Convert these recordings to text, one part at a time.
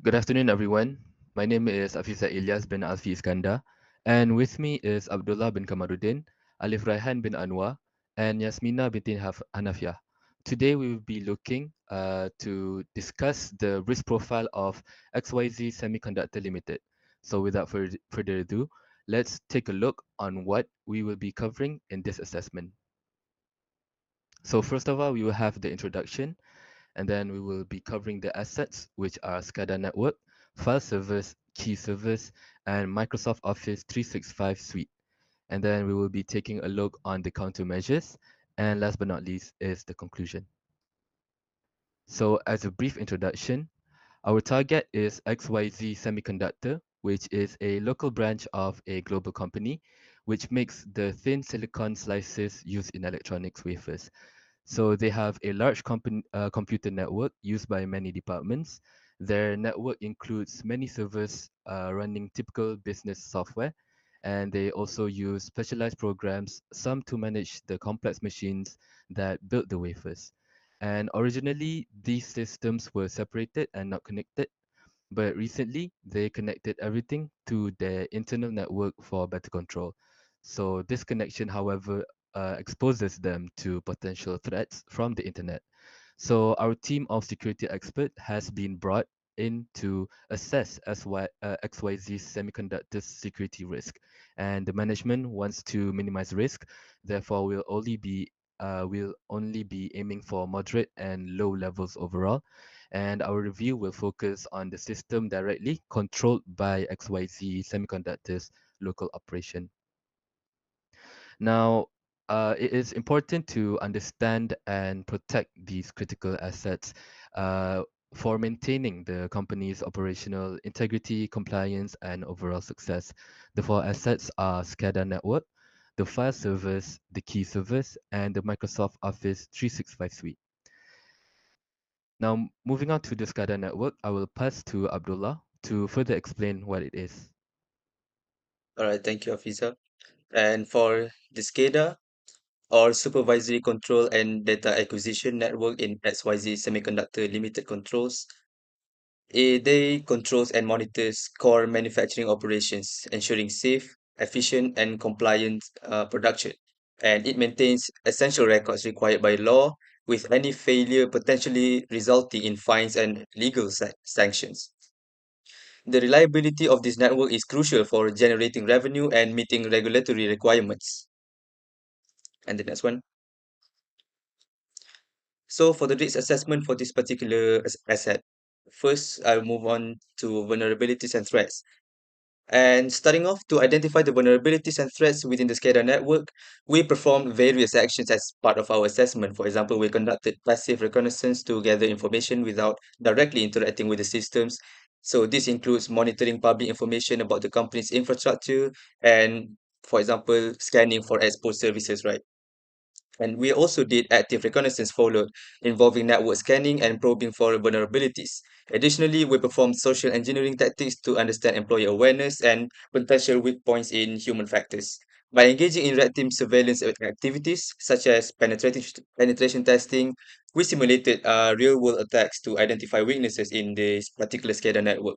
Good afternoon, everyone. My name is Afiezar Ilyaz bin Alfie Iskandar, and with me is Abdullah bin Kamaruddin, Aliph Raihan bin Anuar, and Yasmina binti Hanafiah. Today, we will be looking to discuss the risk profile of XYZ Semiconductor Limited. So, without further ado, let's take a look on what we will be covering in this assessment. So, first of all, we will have the introduction, and then we will be covering the assets, which are SCADA network, file servers, key servers, and Microsoft Office 365 suite. And then we will be taking a look on the countermeasures. And last but not least is the conclusion. So as a brief introduction, our target is XYZ Semiconductor, which is a local branch of a global company, which makes the thin silicon slices used in electronics wafers. So they have a large computer network used by many departments. Their network includes many servers running typical business software, and they also use specialized programs, some to manage the complex machines that build the wafers. And originally, these systems were separated and not connected, but recently they connected everything to their internal network for better control. So this connection, however, exposes them to potential threats from the internet. So our team of security expert has been brought in to assess XYZ Semiconductor's security risk, and the management wants to minimize risk. Therefore, will only be aiming for moderate and low levels overall. And our review will focus on the system directly controlled by XYZ Semiconductor's local operation. Now, it is important to understand and protect these critical assets for maintaining the company's operational integrity, compliance, and overall success. The four assets are SCADA network, the file servers, the key servers, and the Microsoft Office 365 suite. Now, moving on to the SCADA network, I will pass to Abdullah to further explain what it is. All right, thank you, Afiezar. And for the SCADA, or Supervisory Control and Data Acquisition Network in XYZ Semiconductor Limited controls, they controls and monitors core manufacturing operations, ensuring safe, efficient, and compliant production. And it maintains essential records required by law, with any failure potentially resulting in fines and legal sanctions. The reliability of this network is crucial for generating revenue and meeting regulatory requirements. And the next one. So for the risk assessment for this particular asset, first I'll move on to vulnerabilities and threats. And starting off, to identify the vulnerabilities and threats within the SCADA network, we performed various actions as part of our assessment. For example, we conducted passive reconnaissance to gather information without directly interacting with the systems. So this includes monitoring public information about the company's infrastructure and, for example, scanning for exposed services, right? And we also did active reconnaissance follow involving network scanning and probing for vulnerabilities. Additionally, we performed social engineering tactics to understand employee awareness and potential weak points in human factors. By engaging in red team surveillance activities such as penetration testing, we simulated real-world attacks to identify weaknesses in this particular SCADA network.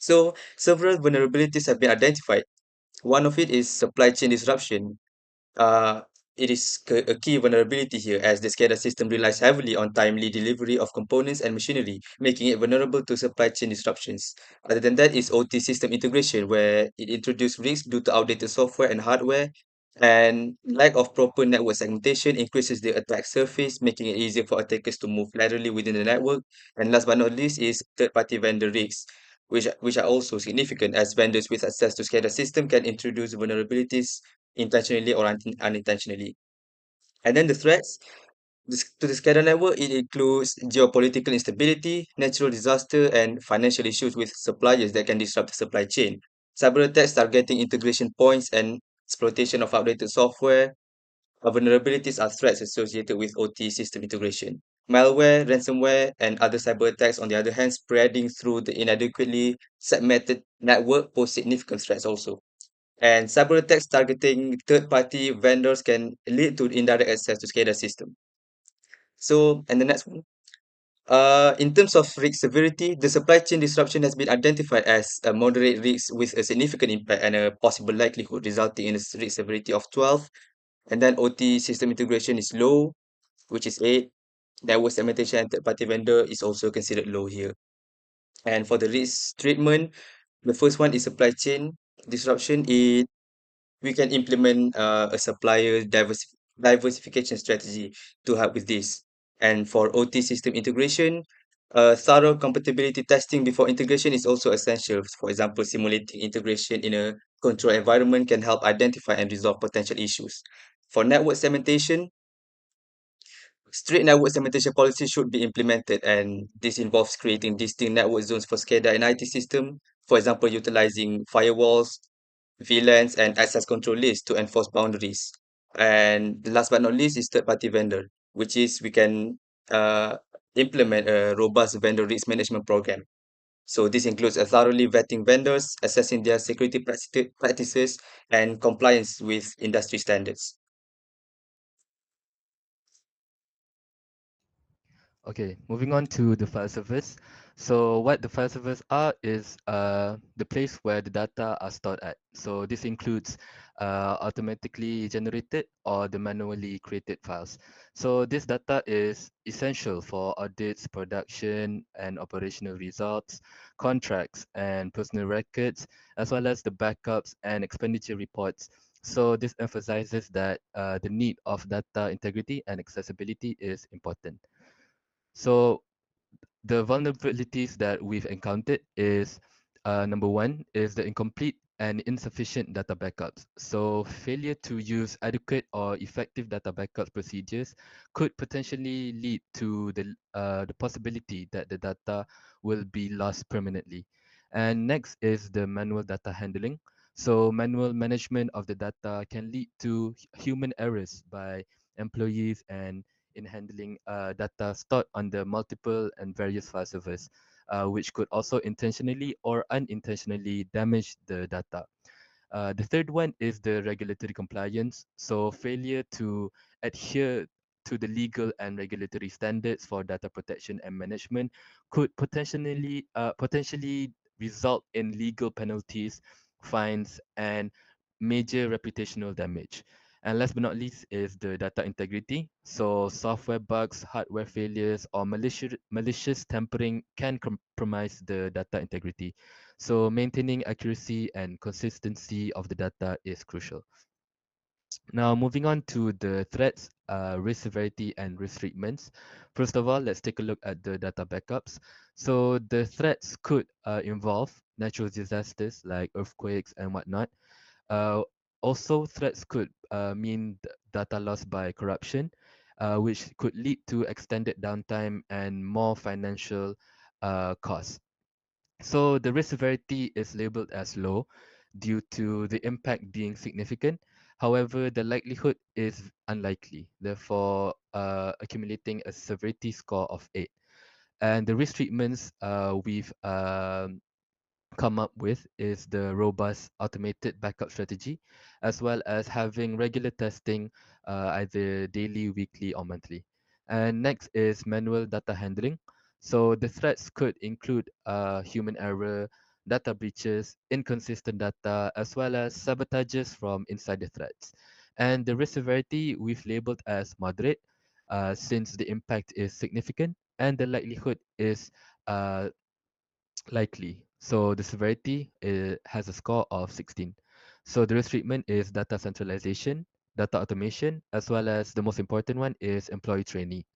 So, several vulnerabilities have been identified. One of it is supply chain disruption. uh, it is a key vulnerability here, as the SCADA system relies heavily on timely delivery of components and machinery, making it vulnerable to supply chain disruptions. Other than that is OT system integration, where it introduces risks due to outdated software and hardware, and lack of proper network segmentation increases the attack surface, making it easier for attackers to move laterally within the network. And last but not least is third-party vendor risks, which are also significant, as vendors with access to SCADA system can introduce vulnerabilities intentionally or unintentionally. And then the threats to the SCADA network, it includes geopolitical instability, natural disaster, and financial issues with suppliers that can disrupt the supply chain. Cyber attacks targeting integration points and exploitation of outdated software. Vulnerabilities are threats associated with OT system integration. Malware, ransomware, and other cyber attacks, on the other hand, spreading through the inadequately segmented network pose significant threats also. And cyber attacks targeting third-party vendors can lead to indirect access to SCADA system. So, and the next one. In terms of risk severity, the supply chain disruption has been identified as a moderate risk with a significant impact and a possible likelihood, resulting in a risk severity of 12. And then OT system integration is low, which is 8. Network segmentation and third-party vendor is also considered low here. And for the risk treatment, the first one is supply chain disruption. We can implement a supplier diversification strategy to help with this. And for OT system integration, thorough compatibility testing before integration is also essential. For example, simulating integration in a controlled environment can help identify and resolve potential issues. For network segmentation, strict network segmentation policy should be implemented, and this involves creating distinct network zones for SCADA and IT system. For example, utilizing firewalls, VLANs, and access control lists to enforce boundaries. And last but not least is third-party vendor, which is we can uh, implement a robust vendor risk management program. So this includes a thoroughly vetting vendors, assessing their security practices, and compliance with industry standards. Okay, moving on to the file servers. So what the file servers are is the place where the data are stored at. So this includes automatically generated or the manually created files. So this data is essential for audits, production and operational results, contracts and personal records, as well as the backups and expenditure reports. So this emphasizes that the need of data integrity and accessibility is important. So the vulnerabilities that we've encountered is number one is the incomplete and insufficient data backups. So failure to use adequate or effective data backup procedures could potentially lead to the possibility that the data will be lost permanently. And next is the manual data handling. So manual management of the data can lead to human errors by employees and in handling data stored on the multiple and various file servers, which could also intentionally or unintentionally damage the data. The third one is the regulatory compliance. So failure to adhere to the legal and regulatory standards for data protection and management could potentially result in legal penalties, fines, and major reputational damage. And last but not least is the data integrity. So software bugs, hardware failures, or malicious tampering can compromise the data integrity. So maintaining accuracy and consistency of the data is crucial. Now, moving on to the threats, risk severity, and risk treatments. First of all, let's take a look at the data backups. So the threats could involve natural disasters like earthquakes and whatnot. Uh, Also, threats could mean data loss by corruption, which could lead to extended downtime and more financial costs. So the risk severity is labeled as low due to the impact being significant. However, the likelihood is unlikely, therefore accumulating a severity score of 8. And the risk treatments we've come up with is the robust automated backup strategy, as well as having regular testing, either daily, weekly, or monthly. And next is manual data handling. So the threats could include human error, data breaches, inconsistent data, as well as sabotages from insider threats. And the risk severity we've labeled as moderate, since the impact is significant and the likelihood is uh, likely. So the severity has a score of 16. So the risk treatment is data centralization, data automation, as well as the most important one is employee trainee.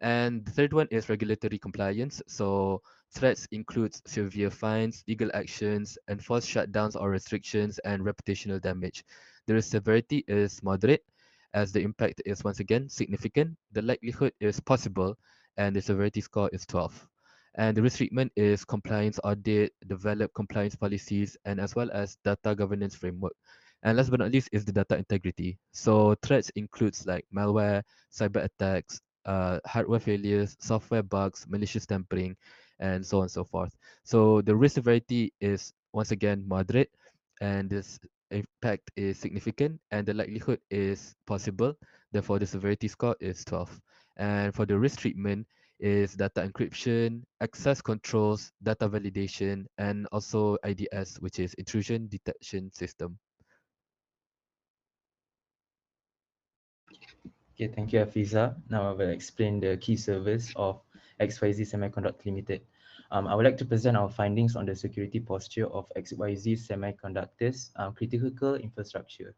And the third one is regulatory compliance. So threats includes severe fines, legal actions, enforced shutdowns or restrictions, and reputational damage. The risk severity is moderate, as the impact is once again significant. The likelihood is possible, and the severity score is 12. And the risk treatment is compliance audit, develop compliance policies, and as well as data governance framework. And last but not least is the data integrity. So threats includes like malware, cyber attacks, hardware failures, software bugs, malicious tampering, and so on and so forth. So the risk severity is once again moderate, and this impact is significant, and the likelihood is possible. Therefore, the severity score is 12. And for the risk treatment, is data encryption, access controls, data validation, and also IDS, which is intrusion detection system. Okay, thank you, Afiezar. Now I will explain the key servers of XYZ Semiconductor Limited. I would like to present our findings on the security posture of XYZ Semiconductors critical infrastructure,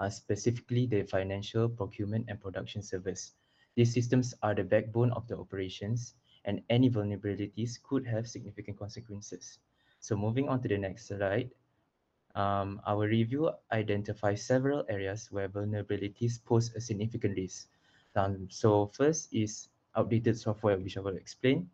specifically the financial, procurement, and production servers. These systems are the backbone of the operations, and any vulnerabilities could have significant consequences. So moving on to the next slide, our review identifies several areas where vulnerabilities pose a significant risk. So first is outdated software, which I will explain.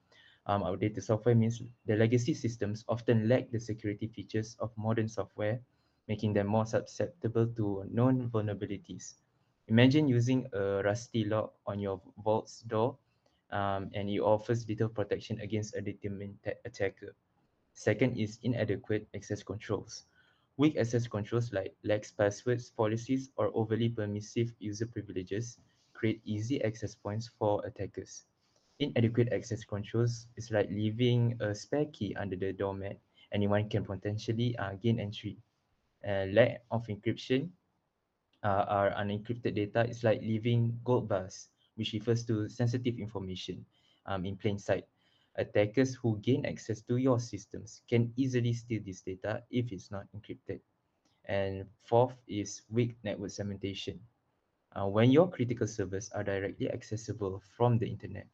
Outdated software means the legacy systems often lack the security features of modern software, making them more susceptible to known vulnerabilities. Imagine using a rusty lock on your vault's door, and it offers little protection against a determined attacker. Second is inadequate access controls. Weak access controls like lax passwords, policies, or overly permissive user privileges create easy access points for attackers. Inadequate access controls is like leaving a spare key under the doormat. Anyone can potentially gain entry. Lack of encryption our unencrypted data is like leaving gold bars, which refers to sensitive information in plain sight. Attackers who gain access to your systems can easily steal this data if it's not encrypted. And fourth is weak network segmentation. When your critical servers are directly accessible from the internet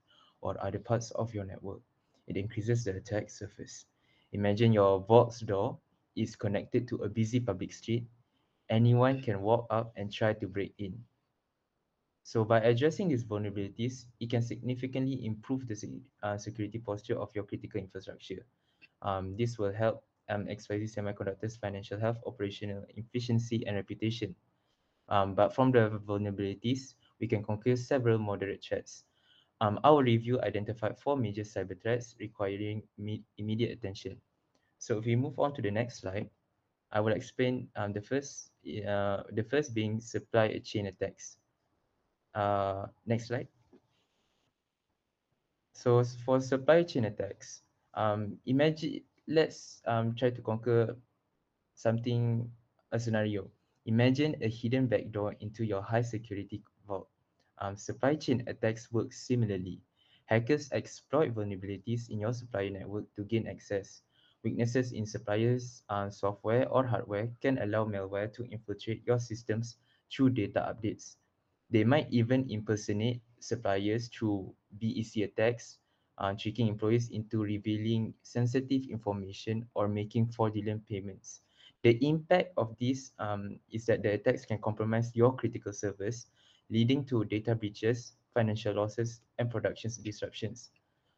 or other parts of your network, it increases the attack surface. Imagine your vault's door is connected to a busy public street. Anyone can walk up and try to break in. So by addressing these vulnerabilities, it can significantly improve the security posture of your critical infrastructure. This will help XYZ Semiconductors' financial health, operational efficiency, and reputation. But from the vulnerabilities, we can conclude several moderate threats. Our review identified four major cyber threats requiring immediate attention. So if we move on to the next slide, I will explain the first being supply chain attacks. Next slide. So for supply chain attacks, imagine let's try to conquer something a scenario. Imagine a hidden backdoor into your high security vault. Supply chain attacks work similarly. Hackers exploit vulnerabilities in your supplier network to gain access. Weaknesses in suppliers' software or hardware can allow malware to infiltrate your systems through data updates. They might even impersonate suppliers through BEC attacks, tricking employees into revealing sensitive information or making fraudulent payments. The impact of this is that the attacks can compromise your critical servers, leading to data breaches, financial losses, and production disruptions.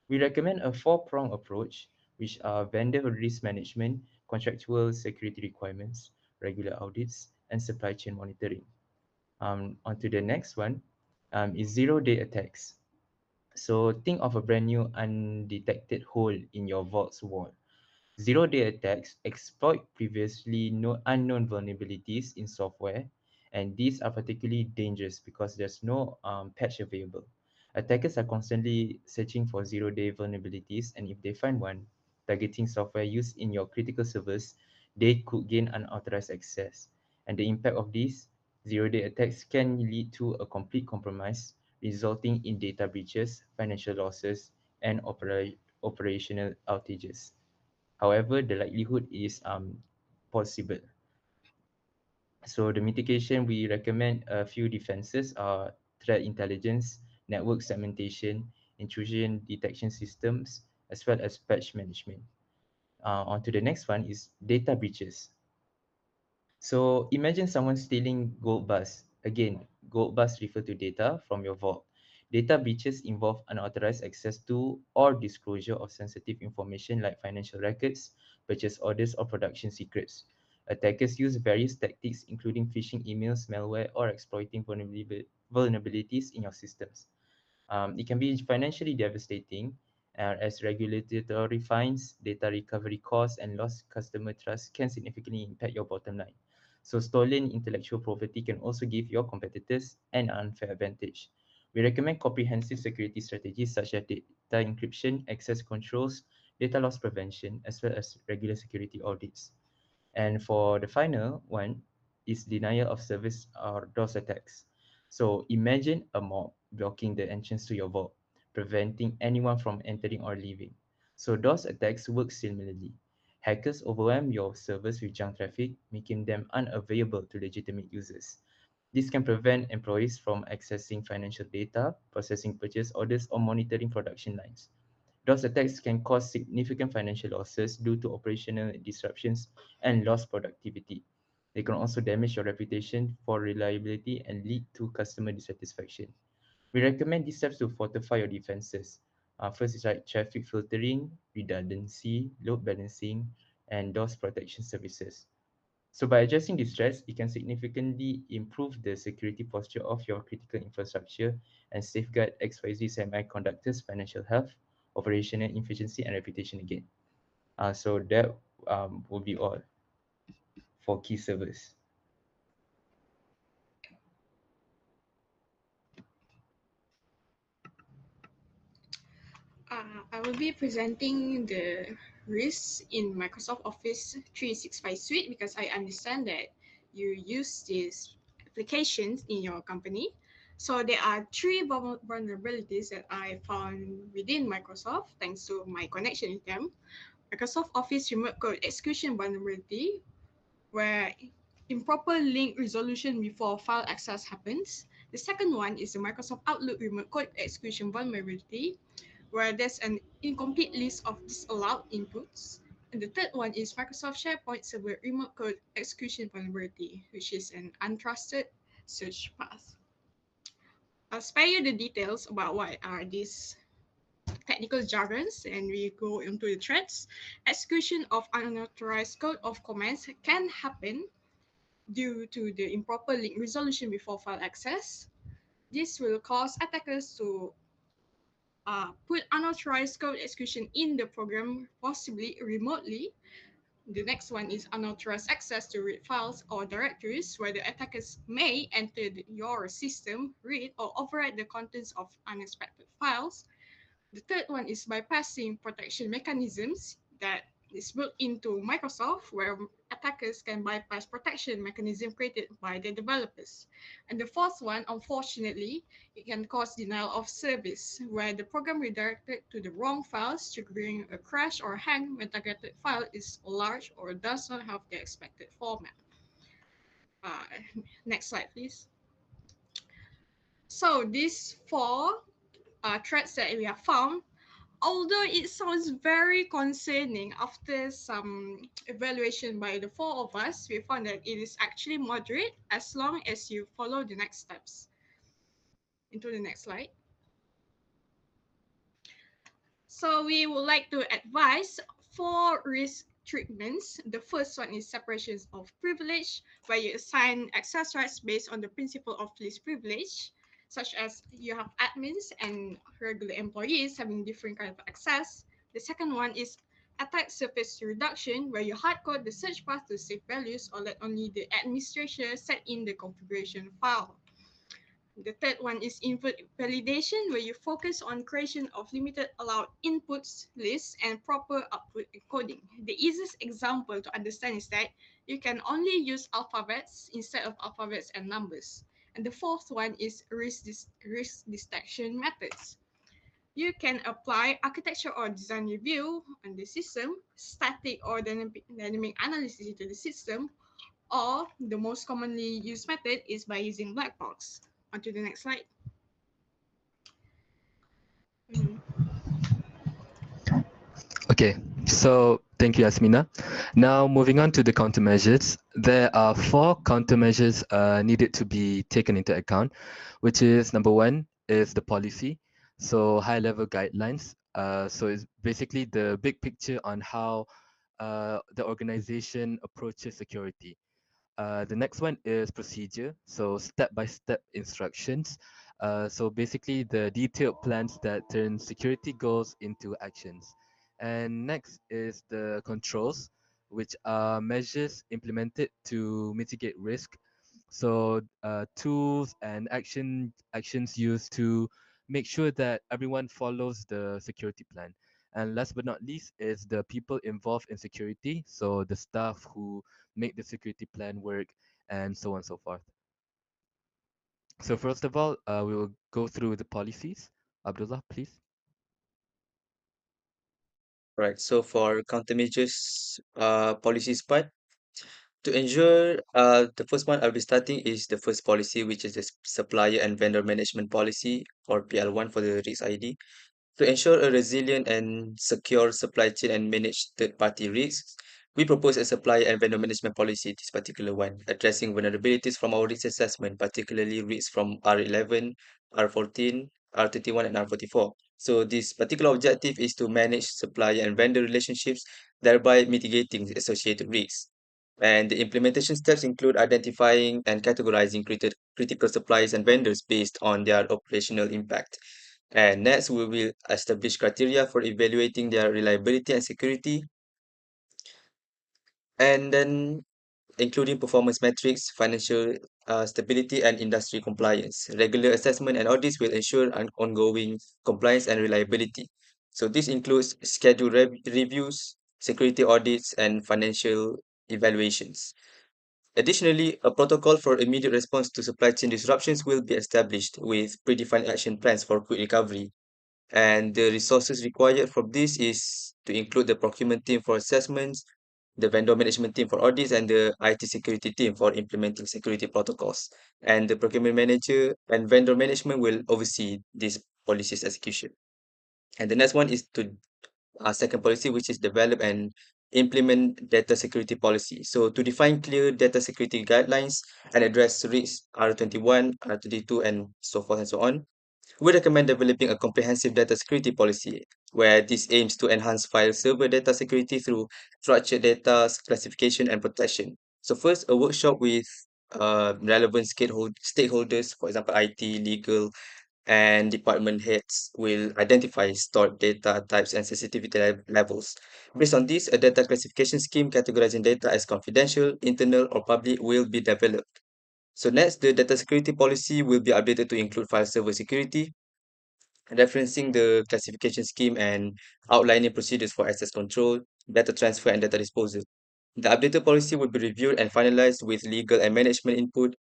We recommend a four-pronged approach, which are vendor risk management, contractual security requirements, regular audits, and supply chain monitoring. On to the next one is zero-day attacks. So think of a brand new undetected hole in your vault's wall. Zero-day attacks exploit previously unknown vulnerabilities in software, and these are particularly dangerous because there's no patch available. Attackers are constantly searching for zero-day vulnerabilities, and if they find one targeting software used in your critical servers, they could gain unauthorized access. And the impact of these zero-day attacks can lead to a complete compromise, resulting in data breaches, financial losses, and operational outages. However, the likelihood is possible. So the mitigation, we recommend a few defenses are threat intelligence, network segmentation, intrusion detection systems, as well as patch management. On to the next one is data breaches. So imagine someone stealing gold bars. Again, gold bars refer to data from your vault. Data breaches involve unauthorized access to or disclosure of sensitive information like financial records, purchase orders, or production secrets. Attackers use various tactics, including phishing emails, malware, or exploiting vulnerabilities in your systems. It can be financially devastating as regulatory fines, data recovery costs, and lost customer trust can significantly impact your bottom line. So, stolen intellectual property can also give your competitors an unfair advantage. We recommend comprehensive security strategies such as data encryption, access controls, data loss prevention, as well as regular security audits. And for the final one is denial of service or DOS attacks. So imagine a mob blocking the entrance to your vault, preventing anyone from entering or leaving. So DOS attacks work similarly. Hackers overwhelm your servers with junk traffic, making them unavailable to legitimate users. This can prevent employees from accessing financial data, processing purchase orders, or monitoring production lines. Those attacks can cause significant financial losses due to operational disruptions and lost productivity. They can also damage your reputation for reliability and lead to customer dissatisfaction. We recommend these steps to fortify your defenses. First is like traffic filtering, redundancy, load balancing, and DOS protection services. So by addressing this threats, it can significantly improve the security posture of your critical infrastructure and safeguard XYZ Semiconductor's financial health, operational efficiency, and reputation again. So that will be all for key servers. I will be presenting the risks in Microsoft Office 365 Suite because I understand that you use these applications in your company. So there are three vulnerabilities that I found within Microsoft thanks to my connection with them. Microsoft Office Remote Code Execution vulnerability, where improper link resolution before file access happens. The second one is the Microsoft Outlook Remote Code Execution vulnerability, where there's an incomplete list of disallowed inputs. And the third one is Microsoft SharePoint Server Remote Code Execution vulnerability, which is an untrusted search path. I'll spare you the details about what are these technical jargons and we go into the threats. Execution of unauthorized code of commands can happen due to the improper link resolution before file access. This will cause attackers to put unauthorized code execution in the program, possibly remotely. The next one is unauthorized access to read files or directories, where the attackers may enter your system, read, or overwrite the contents of unexpected files. The third one is bypassing protection mechanisms that is built into Microsoft, where attackers can bypass protection mechanism created by the developers. And the fourth one, unfortunately, it can cause denial of service, where the program redirected to the wrong files, triggering a crash or hang when targeted file is large or does not have the expected format. Uh, Next slide, please. So these four threats that we have found, although it sounds very concerning, after some evaluation by the four of us, we found that it is actually moderate as long as you follow the next steps. Into the next slide. So we would like to advise four risk treatments. The first one is separations of privilege, where you assign access rights based on the principle of least privilege, such as you have admins and regular employees having different kind of access. The second one is attack surface reduction, where you hardcode the search path to save values or let only the administrator set in the configuration file. The third one is input validation, where you focus on creation of limited allowed inputs list and proper output encoding. The easiest example to understand is that you can only use alphabets instead of alphabets and numbers. And the fourth one is risk detection methods. You can apply architecture or design review on the system, static or dynamic analysis into the system, or the most commonly used method is by using black box. On to the next slide. Okay, so thank you, Yasmina. Now, moving on to the countermeasures. There are four countermeasures needed to be taken into account, which is number one is the policy. So high-level guidelines. So it's basically the big picture on how the organization approaches security. The next one is procedure, so step-by-step instructions. So basically the detailed plans that turn security goals into actions. And next is the controls, which are measures implemented to mitigate risk. So tools and actions used to make sure that everyone follows the security plan. And last but not least is the people involved in security, so the staff who make the security plan work and so on and so forth. So first of all, we will go through the policies. Abdullah, please. Right. So for countermeasures policies part, to ensure the first one I'll be starting is the first policy, which is the supplier and vendor management policy, or PL1 for the risk ID. To ensure a resilient and secure supply chain and manage third-party risks, we propose a supplier and vendor management policy, this particular one, addressing vulnerabilities from our risk assessment, particularly risks from R11, R14, R31, and R44. So this particular objective is to manage supplier and vendor relationships, thereby mitigating the associated risks. And the implementation steps include identifying and categorizing critical suppliers and vendors based on their operational impact. And next, we will establish criteria for evaluating their reliability and security, and then including performance metrics, financial stability, and industry compliance. Regular assessment and audits will ensure ongoing compliance and reliability. So this includes scheduled reviews, security audits, and financial evaluations. Additionally, a protocol for immediate response to supply chain disruptions will be established with predefined action plans for quick recovery. And the resources required from this is to include the procurement team for assessments, the vendor management team for audits, and the IT security team for implementing security protocols. And the procurement manager and vendor management will oversee this policy's execution. And the next one is to second policy, which is develop and implement data security policy. So to define clear data security guidelines and address risks R21, R22, and so forth and so on, we recommend developing a comprehensive data security policy where this aims to enhance file server data security through structured data classification and protection. So first, a workshop with relevant stakeholders, for example, IT, legal, and department heads will identify stored data types and sensitivity levels. Based on this, a data classification scheme categorizing data as confidential, internal, or public will be developed. So next, the data security policy will be updated to include file server security, referencing the classification scheme and outlining procedures for access control, data transfer, and data disposal. The updated policy will be reviewed and finalized with legal and management input.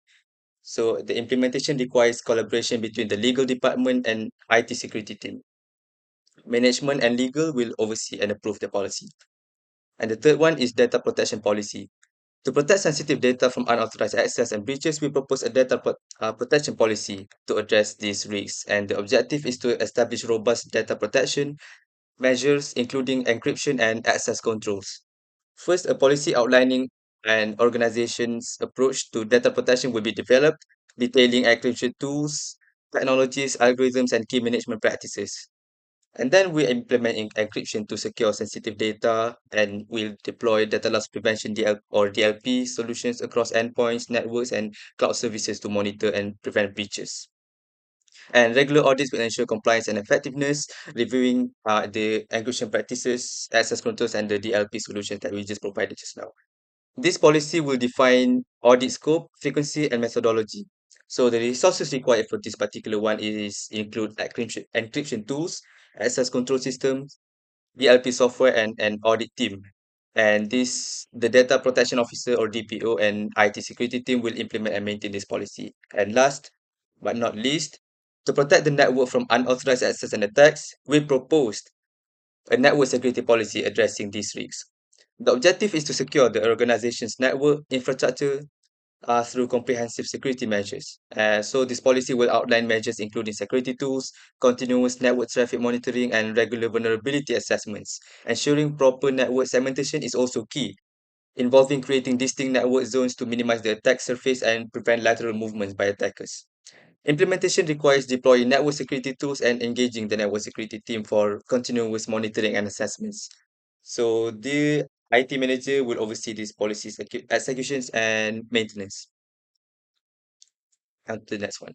So the implementation requires collaboration between the legal department and IT security team. Management and legal will oversee and approve the policy. And the third one is data protection policy. To protect sensitive data from unauthorized access and breaches, we propose a data protection policy to address these risks. And the objective is to establish robust data protection measures, including encryption and access controls. First, a policy outlining an organization's approach to data protection will be developed, detailing encryption tools, technologies, algorithms, and key management practices. And then we implement encryption to secure sensitive data, and we'll deploy data loss prevention DLP solutions across endpoints, networks, and cloud services to monitor and prevent breaches. And regular audits will ensure compliance and effectiveness, reviewing the encryption practices, access controls, and the DLP solutions that we just provided just now. This policy will define audit scope, frequency, and methodology. So the resources required for this particular one is include encryption tools, access control systems, DLP software, and an audit team. And the data protection officer or DPO and IT security team will implement and maintain this policy. And last but not least, to protect the network from unauthorized access and attacks, we proposed a network security policy addressing these risks. The objective is to secure the organization's network infrastructure through comprehensive security measures. So this policy will outline measures including security tools, continuous network traffic monitoring, and regular vulnerability assessments. Ensuring proper network segmentation is also key, involving creating distinct network zones to minimize the attack surface and prevent lateral movements by attackers. Implementation requires deploying network security tools and engaging the network security team for continuous monitoring and assessments. So the IT manager will oversee these policies executions and maintenance. On to the next one.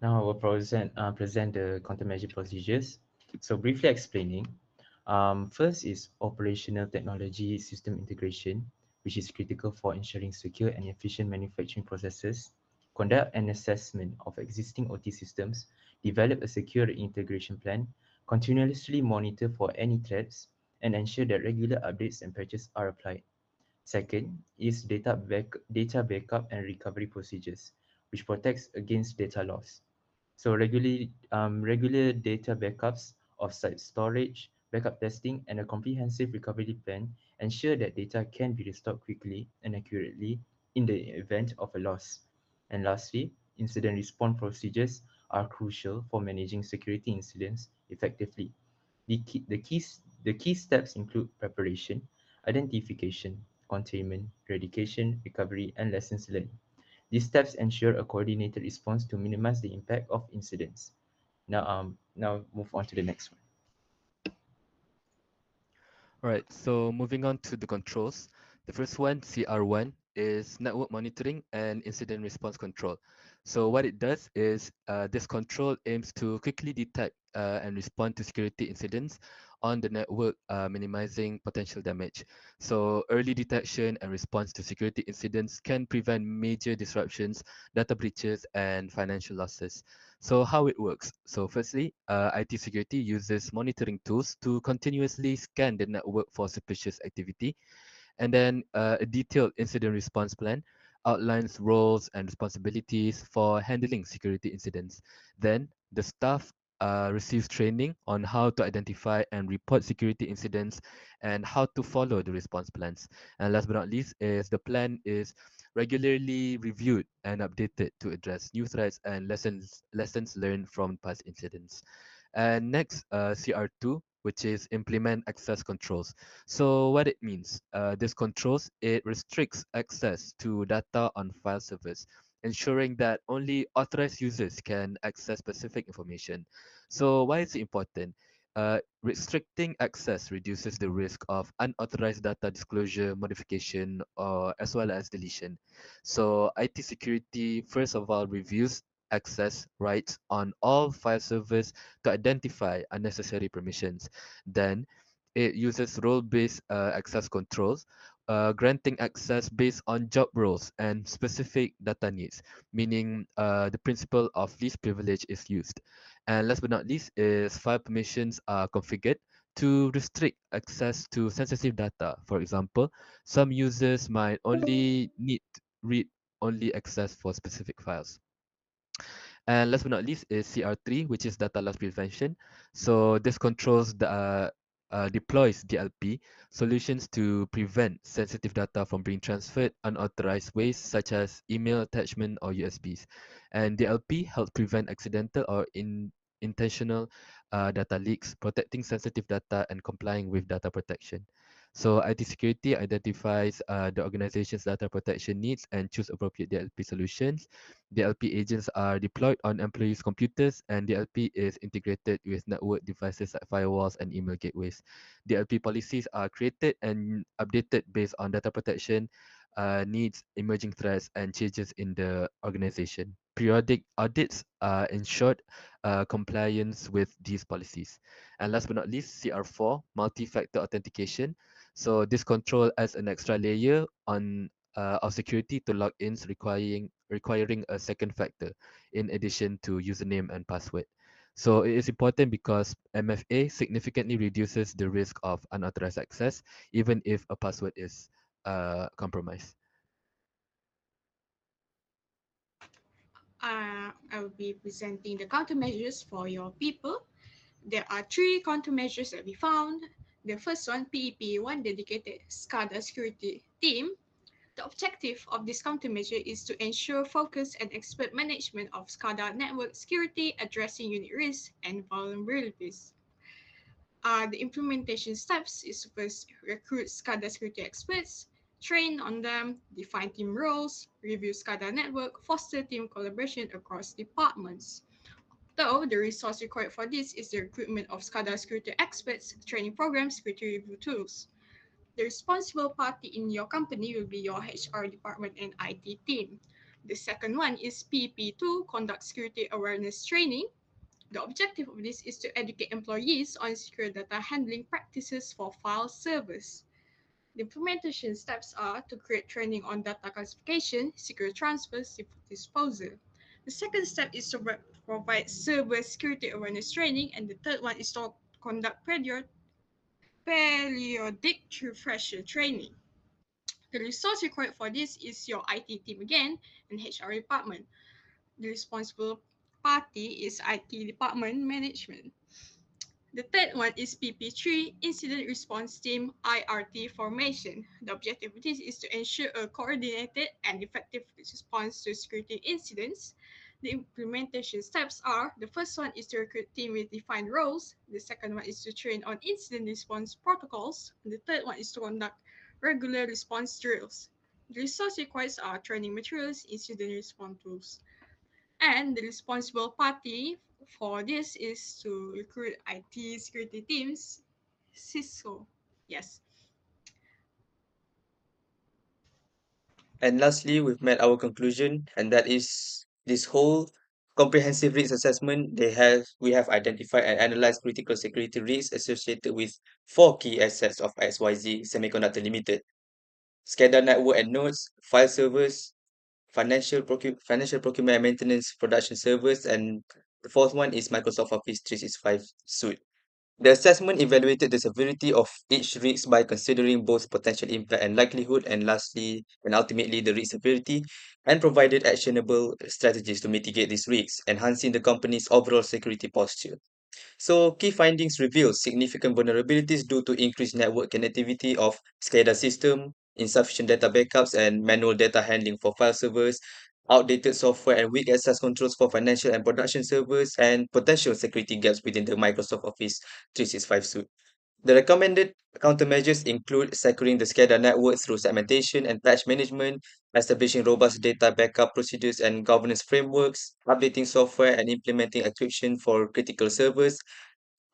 Now I will present the countermeasure procedures. So briefly explaining, first is operational technology system integration, which is critical for ensuring secure and efficient manufacturing processes, conduct an assessment of existing OT systems, develop a secure integration plan, continuously monitor for any threats, and ensure that regular updates and patches are applied. Second is data backup and recovery procedures, which protects against data loss. So regular data backups, offsite storage, backup testing, and a comprehensive recovery plan ensure that data can be restored quickly and accurately in the event of a loss. And lastly, incident response procedures are crucial for managing security incidents effectively. The key steps include preparation, identification, containment, eradication, recovery, and lessons learned. These steps ensure a coordinated response to minimize the impact of incidents. Now move on to the next one. Alright, so moving on to the controls. The first one, CR1, is network monitoring and incident response control. So what it does is this control aims to quickly detect and respond to security incidents on the network, minimizing potential damage. So early detection and response to security incidents can prevent major disruptions, data breaches, and financial losses. So how it works? So firstly, IT security uses monitoring tools to continuously scan the network for suspicious activity, and then a detailed incident response plan outlines roles and responsibilities for handling security incidents. Then the staff receives training on how to identify and report security incidents and how to follow the response plans. And last but not least is the plan is regularly reviewed and updated to address new threats and lessons learned from past incidents. And next, CR2, which is implement access controls. So what it means, this controls, it restricts access to data on file servers, ensuring that only authorized users can access specific information. So why is it important? Restricting access reduces the risk of unauthorized data disclosure, modification, or as well as deletion. So IT security, first of all, reviews access rights on all file servers to identify unnecessary permissions. Then it uses role-based access controls, granting access based on job roles and specific data needs, meaning the principle of least privilege is used. And last but not least is file permissions are configured to restrict access to sensitive data. For example, some users might only need read only access for specific files. And last but not least is CR3, which is data loss prevention. So this controls the deploys DLP solutions to prevent sensitive data from being transferred unauthorized ways such as email attachment or USBs. And DLP helps prevent accidental or intentional data leaks, protecting sensitive data and complying with data protection. So IT security identifies the organization's data protection needs and choose appropriate DLP solutions. DLP agents are deployed on employees' computers, and DLP is integrated with network devices like firewalls and email gateways. DLP policies are created and updated based on data protection needs, emerging threats, and changes in the organization. Periodic audits ensured compliance with these policies. And last but not least, CR4, multi-factor authentication. So this control adds an extra layer on of security to logins requiring a second factor in addition to username and password. So it is important because MFA significantly reduces the risk of unauthorized access even if a password is compromised. I will be presenting the countermeasures for your people. There are three countermeasures that we found. The first one, PEP, one dedicated SCADA security team. The objective of this countermeasure is to ensure focus and expert management of SCADA network security, addressing unit risks and vulnerabilities. The implementation steps is to first recruit SCADA security experts, train on them, define team roles, review SCADA network, foster team collaboration across departments. Though the resource required for this is the recruitment of SCADA security experts, training programs, security review tools. The responsible party in your company will be your HR department and IT team. The second one is PP2, conduct security awareness training. The objective of this is to educate employees on secure data handling practices for file servers. The implementation steps are to create training on data classification, secure transfer, safe disposal. The second step is to provide server security awareness training, and the third one is to conduct periodic refresher training. The resource required for this is your IT team again and HR department. The responsible party is IT department management. The third one is PP3, Incident Response Team IRT formation. The objective of this is to ensure a coordinated and effective response to security incidents. The implementation steps are: the first one is to recruit team with defined roles, the second one is to train on incident response protocols, and the third one is to conduct regular response drills. The resource requires are training materials, incident response tools. And the responsible party for this is to recruit IT security teams, Cisco. Yes. And lastly, we've met our conclusion, and that is this whole comprehensive risk assessment. We have identified and analyzed critical security risks associated with four key assets of XYZ Semiconductor Limited: SCADA network and nodes, file servers, financial procurement and maintenance production servers, and the fourth one is Microsoft Office 365 suite. The assessment evaluated the severity of each risk by considering both potential impact and likelihood, and lastly, and ultimately, the risk severity, and provided actionable strategies to mitigate these risks, enhancing the company's overall security posture. So, key findings reveal significant vulnerabilities due to increased network connectivity of SCADA system, insufficient data backups and manual data handling for file servers, outdated software and weak access controls for financial and production servers, and potential security gaps within the Microsoft Office 365 suite. The recommended countermeasures include securing the SCADA network through segmentation and patch management, establishing robust data backup procedures and governance frameworks, updating software and implementing encryption for critical servers,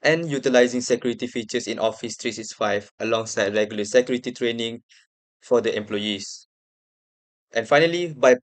and utilizing security features in Office 365 alongside regular security training for the employees. And finally, by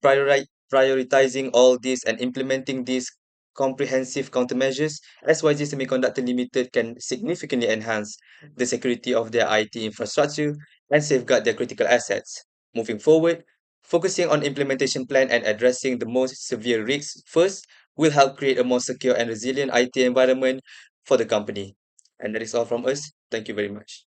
prioritizing all this and implementing these comprehensive countermeasures, SYG Semiconductor Limited can significantly enhance the security of their IT infrastructure and safeguard their critical assets. Moving forward, focusing on implementation plan and addressing the most severe risks first will help create a more secure and resilient IT environment for the company. And that is all from us. Thank you very much.